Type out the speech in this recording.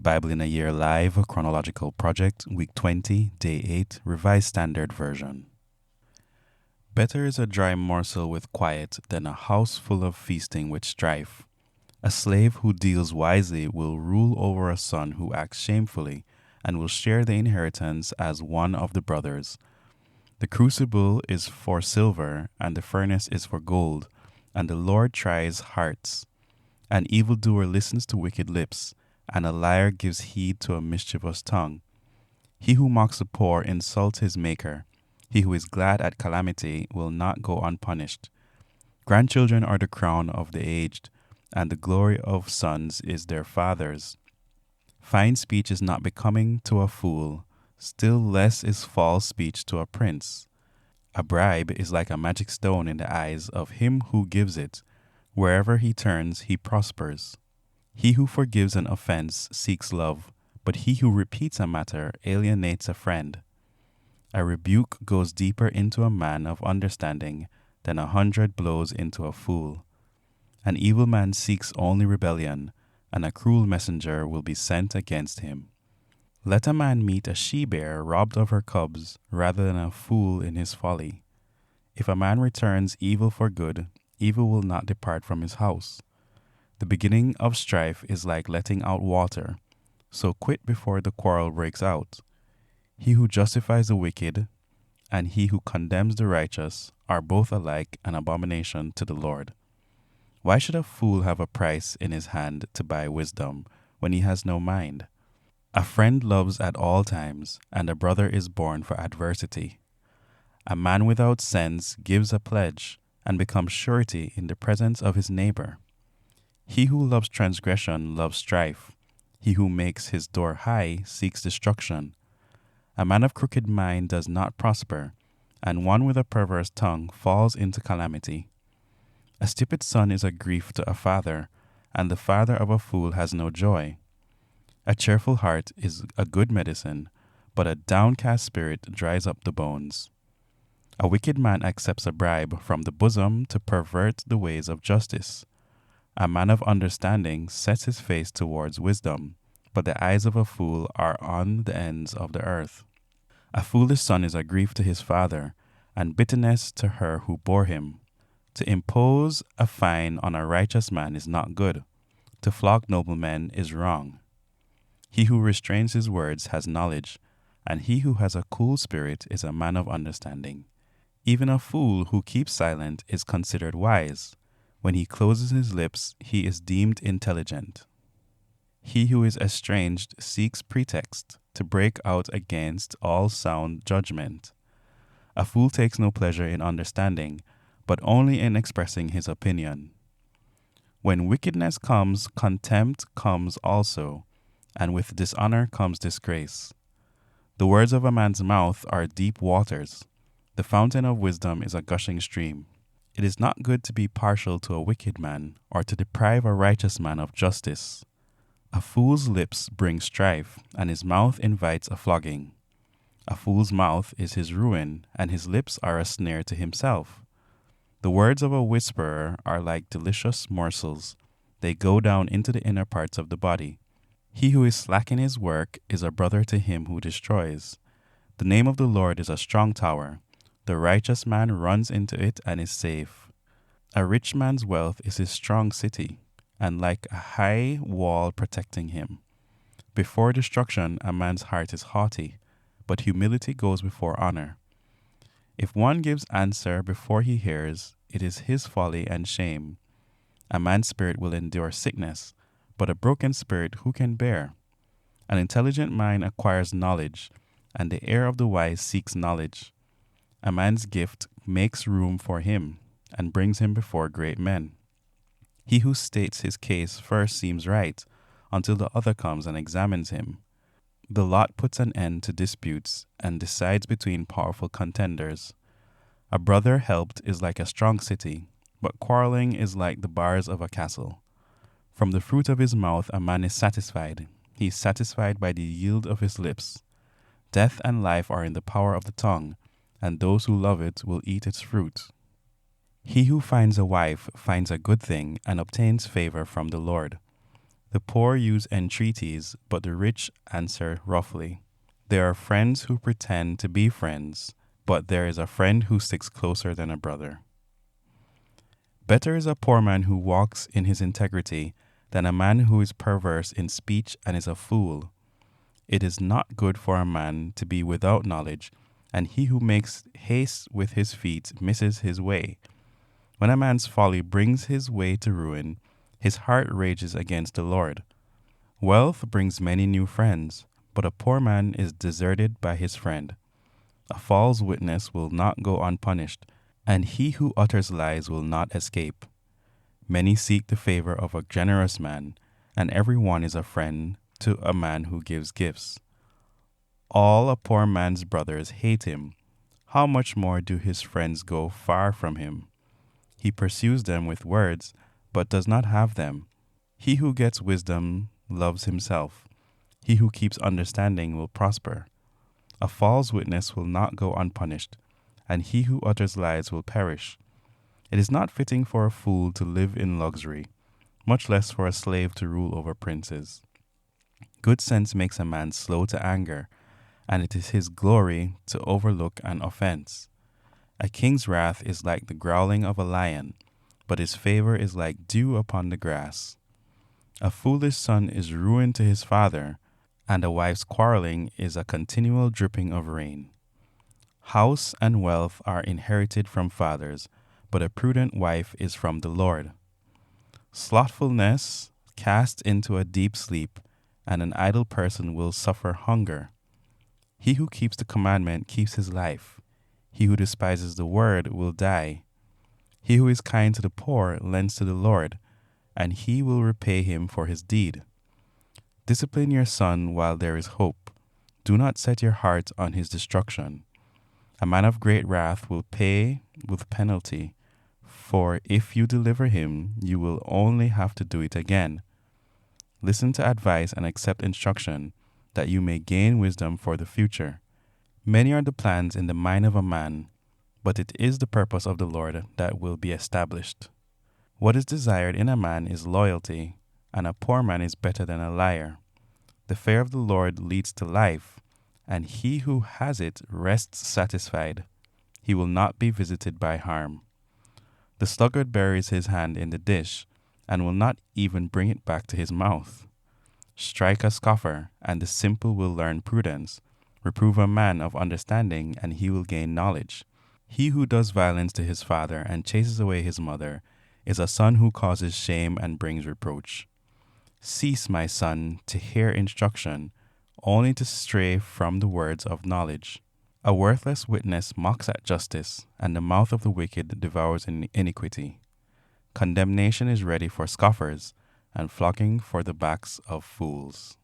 Bible in a Year Live, Chronological Project, Week 20, Day 8, Revised Standard Version. Better is a dry morsel with quiet than a house full of feasting with strife. A slave who deals wisely will rule over a son who acts shamefully, and will share the inheritance as one of the brothers. The crucible is for silver, and the furnace is for gold, and the Lord tries hearts. An evildoer listens to wicked lips, and a liar gives heed to a mischievous tongue. He who mocks the poor insults his maker. He who is glad at calamity will not go unpunished. Grandchildren are the crown of the aged, and the glory of sons is their fathers. Fine speech is not becoming to a fool, still less is false speech to a prince. A bribe is like a magic stone in the eyes of him who gives it. Wherever he turns, he prospers. He who forgives an offense seeks love, but he who repeats a matter alienates a friend. A rebuke goes deeper into a man of understanding than 100 blows into a fool. An evil man seeks only rebellion, and a cruel messenger will be sent against him. Let a man meet a she-bear robbed of her cubs rather than a fool in his folly. If a man returns evil for good, evil will not depart from his house. The beginning of strife is like letting out water, so quit before the quarrel breaks out. He who justifies the wicked and he who condemns the righteous are both alike an abomination to the Lord. Why should a fool have a price in his hand to buy wisdom when he has no mind? A friend loves at all times, and a brother is born for adversity. A man without sense gives a pledge and becomes surety in the presence of his neighbor. He who loves transgression loves strife. He who makes his door high seeks destruction. A man of crooked mind does not prosper, and one with a perverse tongue falls into calamity. A stupid son is a grief to a father, and the father of a fool has no joy. A cheerful heart is a good medicine, but a downcast spirit dries up the bones. A wicked man accepts a bribe from the bosom to pervert the ways of justice. A man of understanding sets his face towards wisdom, but the eyes of a fool are on the ends of the earth. A foolish son is a grief to his father, and bitterness to her who bore him. To impose a fine on a righteous man is not good. To flog noblemen is wrong. He who restrains his words has knowledge, and he who has a cool spirit is a man of understanding. Even a fool who keeps silent is considered wise. When he closes his lips, he is deemed intelligent. He who is estranged seeks pretext to break out against all sound judgment. A fool takes no pleasure in understanding, but only in expressing his opinion. When wickedness comes, contempt comes also, and with dishonor comes disgrace. The words of a man's mouth are deep waters. The fountain of wisdom is a gushing stream. It is not good to be partial to a wicked man, or to deprive a righteous man of justice. A fool's lips bring strife, and his mouth invites a flogging. A fool's mouth is his ruin, and his lips are a snare to himself. The words of a whisperer are like delicious morsels. They go down into the inner parts of the body. He who is slack in his work is a brother to him who destroys. The name of the Lord is a strong tower. The righteous man runs into it and is safe. A rich man's wealth is his strong city, and like a high wall protecting him. Before destruction, a man's heart is haughty, but humility goes before honor. If one gives answer before he hears, it is his folly and shame. A man's spirit will endure sickness, but a broken spirit who can bear? An intelligent mind acquires knowledge, and the ear of the wise seeks knowledge. A man's gift makes room for him, and brings him before great men. He who states his case first seems right, until the other comes and examines him. The lot puts an end to disputes, and decides between powerful contenders. A brother helped is like a strong city, but quarreling is like the bars of a castle. From the fruit of his mouth a man is satisfied. He is satisfied by the yield of his lips. Death and life are in the power of the tongue, and those who love it will eat its fruit. He who finds a wife finds a good thing and obtains favor from the Lord. The poor use entreaties, but the rich answer roughly. There are friends who pretend to be friends, but there is a friend who sticks closer than a brother. Better is a poor man who walks in his integrity than a man who is perverse in speech and is a fool. It is not good for a man to be without knowledge, and he who makes haste with his feet misses his way. When a man's folly brings his way to ruin, his heart rages against the Lord. Wealth brings many new friends, but a poor man is deserted by his friend. A false witness will not go unpunished, and he who utters lies will not escape. Many seek the favor of a generous man, and every one is a friend to a man who gives gifts. All a poor man's brothers hate him. How much more do his friends go far from him? He pursues them with words, but does not have them. He who gets wisdom loves himself. He who keeps understanding will prosper. A false witness will not go unpunished, and he who utters lies will perish. It is not fitting for a fool to live in luxury, much less for a slave to rule over princes. Good sense makes a man slow to anger, and it is his glory to overlook an offense. A king's wrath is like the growling of a lion, but his favor is like dew upon the grass. A foolish son is ruin to his father, and a wife's quarreling is a continual dripping of rain. House and wealth are inherited from fathers, but a prudent wife is from the Lord. Slothfulness casts into a deep sleep, and an idle person will suffer hunger. He who keeps the commandment keeps his life. He who despises the word will die. He who is kind to the poor lends to the Lord, and he will repay him for his deed. Discipline your son while there is hope. Do not set your heart on his destruction. A man of great wrath will pay with penalty, for if you deliver him, you will only have to do it again. Listen to advice and accept instruction, that you may gain wisdom for the future. Many are the plans in the mind of a man, but it is the purpose of the Lord that will be established. What is desired in a man is loyalty, and a poor man is better than a liar. The fear of the Lord leads to life, and he who has it rests satisfied. He will not be visited by harm. The sluggard buries his hand in the dish, and will not even bring it back to his mouth. Strike a scoffer, and the simple will learn prudence. Reprove a man of understanding, and he will gain knowledge. He who does violence to his father and chases away his mother is a son who causes shame and brings reproach. Cease, my son, to hear instruction, only to stray from the words of knowledge. A worthless witness mocks at justice, and the mouth of the wicked devours iniquity. Condemnation is ready for scoffers, and flogging for the backs of fools.